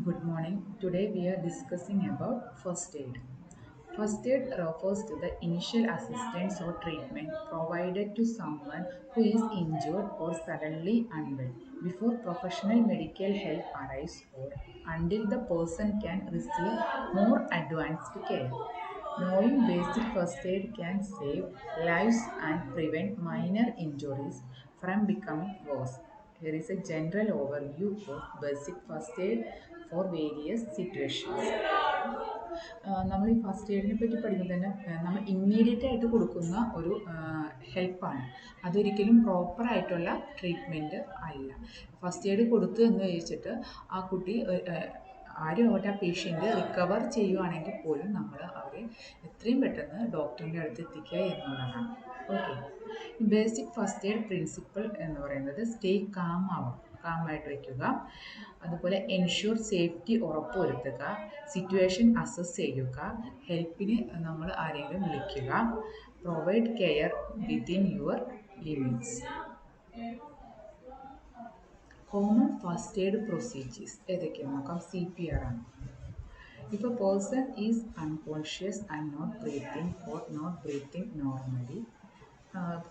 Good morning. Today we are discussing about first aid. First aid refers to the initial assistance or treatment provided to someone who is injured or suddenly unwell before professional medical help arrives or until the person can receive more advanced care. Knowing basic first aid can save lives and prevent minor injuries from becoming worse. Here is a general overview of basic first aid for various situations. നമ്മൾ ഈ first എയ്ഡിനെ പറ്റി പഠിക്കുമ്പോൾ തന്നെ നമ്മൾ immediate ആയിട്ട് കൊടുക്കുന്ന ഒരു ഹെൽപ്പാണ്. അതൊരിക്കലും പ്രോപ്പറായിട്ടുള്ള ട്രീറ്റ്മെൻറ്റ് അല്ല. ഫസ്റ്റ് എയ്ഡ് കൊടുത്തു എന്ന് വെച്ചിട്ട് ആ കുട്ടി ആരും ആവട്ടെ ആ പേഷ്യൻ്റ് റിക്കവർ ചെയ്യുവാണെങ്കിൽ പോലും നമ്മൾ അവരെ എത്രയും പെട്ടെന്ന് ഡോക്ടറിൻ്റെ അടുത്ത് എത്തിക്കുക എന്നുള്ളതാണ്. Okay, basic first aid principle എന്ന് പറയുന്നത് സ്റ്റേ കാമായിട്ട് വയ്ക്കുക, അതുപോലെ എൻഷുർ സേഫ്റ്റി ഉറപ്പുവരുത്തുക, സിറ്റുവേഷൻ അസസ് ചെയ്യുക, ഹെൽപ്പിന് നമ്മൾ ആരെങ്കിലും വിളിക്കുക, provide care within your limits. Common first aid procedures ഏതൊക്കെയാണ് നോക്കാം. CPR ആണ്. If a person is unconscious and not breathing or not breathing normally,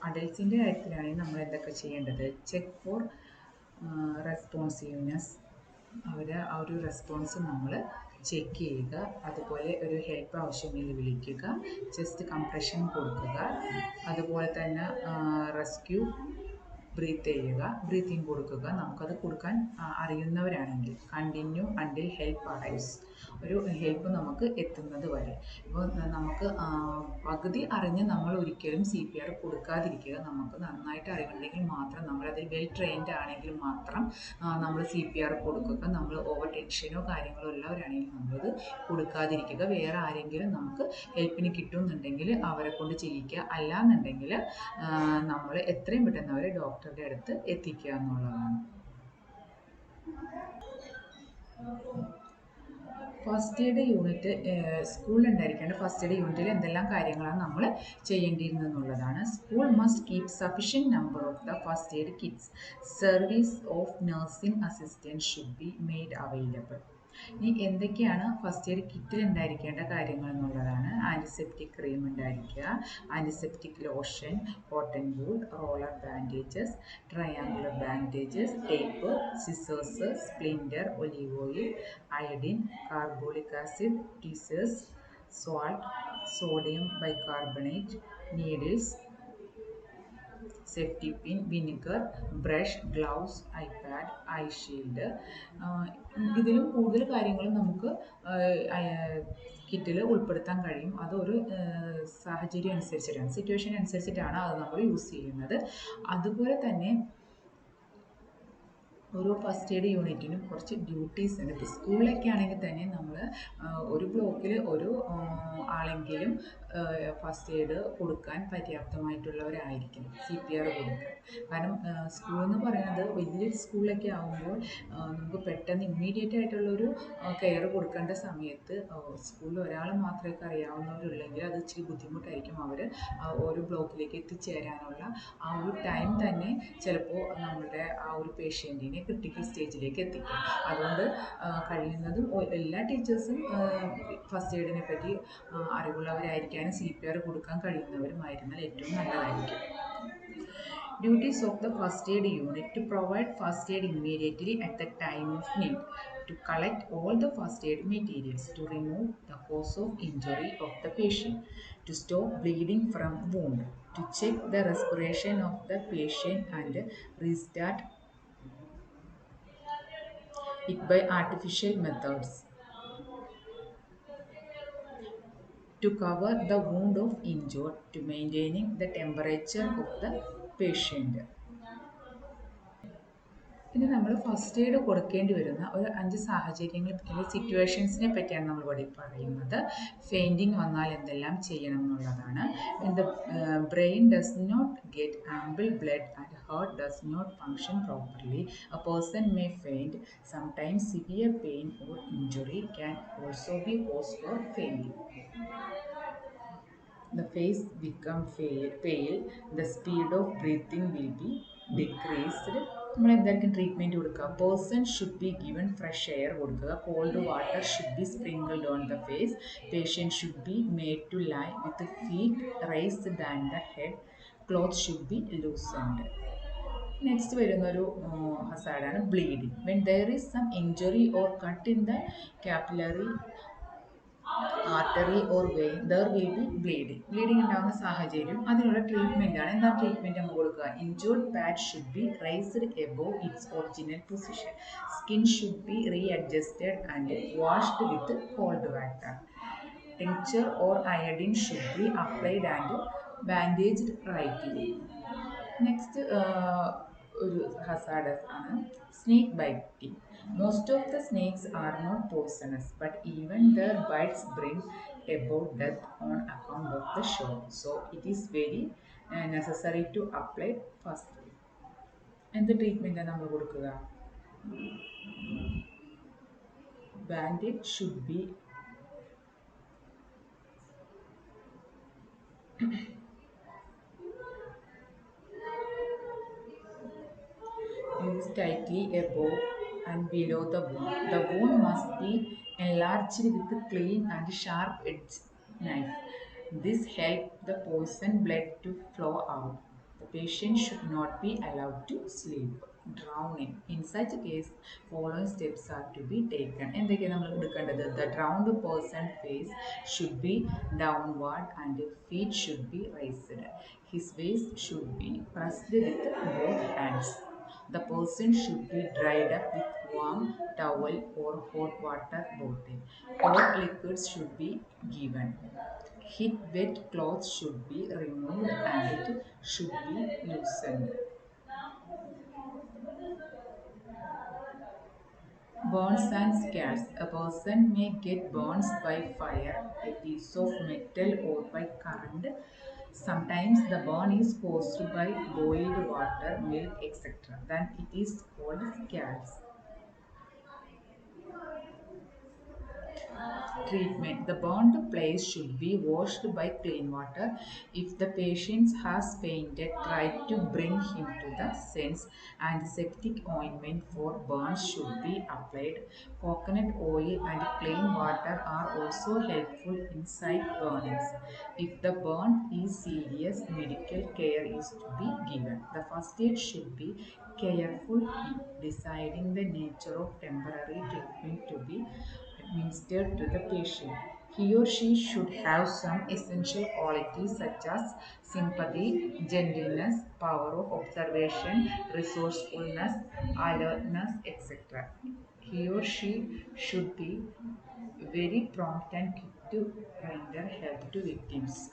അഡൽട്സിൻ്റെ കാര്യത്തിലാണെങ്കിൽ നമ്മൾ എന്തൊക്കെ ചെയ്യേണ്ടത്? ചെക്ക് ഫോർ റെസ്പോൺസീവ്നെസ്, അവരെ ആ ഒരു റെസ്പോൺസ് നമ്മൾ ചെക്ക് ചെയ്യുക. അതുപോലെ ഒരു ഹെൽപ്പ് ആവശ്യമെങ്കിൽ വിളിക്കുക, ചെസ്റ്റ് കംപ്രഷൻ കൊടുക്കുക, അതുപോലെ തന്നെ റെസ്ക്യൂ ബ്രീത്തിങ് കൊടുക്കുക. നമുക്കത് കൊടുക്കാൻ അറിയുന്നവരാണെങ്കിൽ കണ്ടിന്യൂ അണ്ടിൽ ഹെൽപ്പ് അറൈവ്സ്, ഒരു ഹെൽപ്പ് നമുക്ക് എത്തുന്നത് വരെ. ഇപ്പോൾ നമുക്ക് പകുതി അറിഞ്ഞ് നമ്മൾ ഒരിക്കലും CPR കൊടുക്കാതിരിക്കുക. നമുക്ക് നന്നായിട്ട് അറിവുണ്ടെങ്കിൽ മാത്രം, നമ്മളതിൽ വെൽ ട്രെയിൻഡ് ആണെങ്കിൽ മാത്രം നമ്മൾ CPR കൊടുക്കുക. നമ്മൾ ഓവർ ടെൻഷനോ കാര്യങ്ങളോ ഉള്ളവരാണെങ്കിൽ നമ്മളത് കൊടുക്കാതിരിക്കുക. വേറെ ആരെങ്കിലും നമുക്ക് ഹെൽപ്പിന് കിട്ടുന്നുണ്ടെങ്കിൽ അവരെ കൊണ്ട് ചെയ്യിക്കുക. അല്ലാന്നുണ്ടെങ്കിൽ നമ്മൾ എത്രയും പെട്ടെന്ന് അവരെ ഡോക്ടറുടെ അടുത്ത് എത്തിക്കുക എന്നുള്ളതാണ്. ഫസ്റ്റ് എയ്ഡ് യൂണിറ്റ് സ്കൂളിൽ ഉണ്ടായിരിക്കേണ്ട ഫസ്റ്റ് എയ്ഡ് യൂണിറ്റിൽ എന്തെല്ലാം കാര്യങ്ങളാണ് നമ്മൾ ചെയ്യേണ്ടിയിരുന്നതെന്നുള്ളതാണ്. School must keep sufficient number of the first aid kits. Service of nursing assistant should be made available. ഇനി എന്തൊക്കെയാണ് ഫസ്റ്റ് എയ്ഡ് കിറ്റിൽ ഉണ്ടായിരിക്കേണ്ട കാര്യങ്ങൾ എന്നുള്ളതാണ്. ആൻറ്റിസെപ്റ്റിക് ക്രീം ഉണ്ടായിരിക്കുക, antiseptic lotion, cotton wool, roller bandages, triangular bandages, tape, scissors, splinter, olive oil, iodine, carbolic acid, tweezers, salt, sodium bicarbonate, needles, safety pin, vinegar, brush, gloves, iPad, eye shield. ഇതിലും കൂടുതൽ കാര്യങ്ങൾ നമുക്ക് കിറ്റിൽ ഉൾപ്പെടുത്താൻ കഴിയും. അതൊരു സാഹചര്യം അനുസരിച്ചിട്ടാണ്, സിറ്റുവേഷൻ അനുസരിച്ചിട്ടാണ് അത് നമ്മൾ യൂസ് ചെയ്യുന്നത്. അതുപോലെ തന്നെ ഓരോ ഫസ്റ്റ് എയ്ഡ് യൂണിറ്റിനും കുറച്ച് ഡ്യൂട്ടീസ് ഉണ്ട്. ഇപ്പോൾ സ്കൂളിലൊക്കെ ആണെങ്കിൽ തന്നെ നമ്മൾ ഒരു ബ്ലോക്കിൽ ഒരു ആളെങ്കിലും ഫസ്റ്റ് എയ്ഡ് കൊടുക്കാൻ പര്യാപ്തമായിട്ടുള്ളവരായിരിക്കും, CPR കൊടുക്കാൻ. കാരണം സ്കൂൾ എന്ന് പറയുന്നത് വലിയൊരു സ്കൂളിലൊക്കെ ആകുമ്പോൾ നമുക്ക് പെട്ടെന്ന് ഇമ്മീഡിയറ്റ് ആയിട്ടുള്ളൊരു കെയർ കൊടുക്കേണ്ട സമയത്ത് സ്കൂളിൽ ഒരാൾ മാത്രമേ അറിയാവുന്നവരുള്ളെങ്കിൽ അത് ഇച്ചിരി ബുദ്ധിമുട്ടായിരിക്കും. അവർ ഓരോ ബ്ലോക്കിലേക്ക് എത്തിച്ചേരാനുള്ള ആ ഒരു ടൈം തന്നെ ചിലപ്പോൾ നമ്മുടെ ആ ഒരു പേഷ്യൻറ്റിനെ ക്രിട്ടിക്കൽ സ്റ്റേജിലേക്ക് എത്തിക്കും. അതുകൊണ്ട് കഴിയുന്നതും എല്ലാ ടീച്ചേഴ്സും ഫസ്റ്റ് എയ്ഡിനെ പറ്റി അറിവുള്ളവരായിരിക്കാനും CPR കൊടുക്കാൻ കഴിയുന്നവരുമായിരുന്നാൽ ഏറ്റവും നല്ലതായിരിക്കും. Duties of the first aid unit: to provide first aid immediately at the time of need, to collect all the first aid materials, to remove the cause of injury of the patient, to stop bleeding from wound, to check the respiration of the patient and restart it by artificial methods, to cover the wound of injured, to maintaining the temperature of the patient. ഇനി നമ്മൾ first aid കൊടുക്കേണ്ടി വരുന്ന ഒരു 5 സാഹചര്യങ്ങളെ പറ്റി, സിറ്റുവേഷൻസിനെ പറ്റിയാണ് നമ്മൾ ഇവിടെ പറയുന്നത്. ഫെയിൻറ്റിങ് വന്നാൽ എന്തെല്ലാം ചെയ്യണം എന്നുള്ളതാണ്. The brain does not get ample blood and heart does not function properly, a person may faint. Sometimes severe pain or injury can also be cause for fainting. The face become pale, the speed of breathing will be decreased, നമ്മൾ എന്തായിരിക്കും treatment കൊടുക്കുക? Person should be given fresh air കൊടുക്കുക. Cold water should be sprinkled on the face. Patient should be made to lie with feet raised than the head. Cloth should be loosened. Next വരുന്നൊരു ഹസാർഡാണ് bleeding. When there is some injury or cut in the capillary artery or vein there will be bleeding. Bleeding ഉണ്ടാകുന്ന സാഹചര്യം അതിനുള്ള treatment ആണ്. എന്താ treatment നമ്മൾ കൊടുക്കുക? Injured pad should B raised above its original position. Skin should be readjusted and washed with cold water. Tincture or iodine should be applied and bandaged rightly. Next ഒരു hazardous ആണ് snake biting. Most of the snakes are not poisonous but even their bites bring about death on account of the shock. So it is very necessary to apply first. എന്ത് ട്രീറ്റ്മെൻറ്റാണ് നമ്മൾ കൊടുക്കുക? Bandage should be used tightly above and below the wound. The wound must be enlarged with a clean and sharp-edged knife. This helps the poison blood to flow out. The patient should not be allowed to sleep. Drowning. In such case, following steps are to be taken. എന്തൊക്കെയാണ് നമ്മൾ എടുക്കേണ്ടത്? The drowned person face should be downward and feet should be raised. His waist should be pressed with both hands. The person should be dried up with warm towel or hot water bottle. Hot liquids should be given. Hit wet clothes should be removed and it should be loosened. Burns and scars. A person may get burns by fire, a piece of metal, or by current. Sometimes the burn is caused by boiled water, milk, etc. Then it is called scars. Treatment. The burned place should be washed by clean water. If the patient has fainted, try to bring him to the sense. Antiseptic ointment for burns should be applied. Coconut oil and clean water are also helpful in side burnings. If the burn is serious, medical care is to be given. The first aid should be careful in deciding the nature of temporary treatment to be administered to the patient. He or she should have some essential qualities such as sympathy, gentleness, power of observation, resourcefulness, alertness, etc. He or she should be very prompt and quick to render help to victims.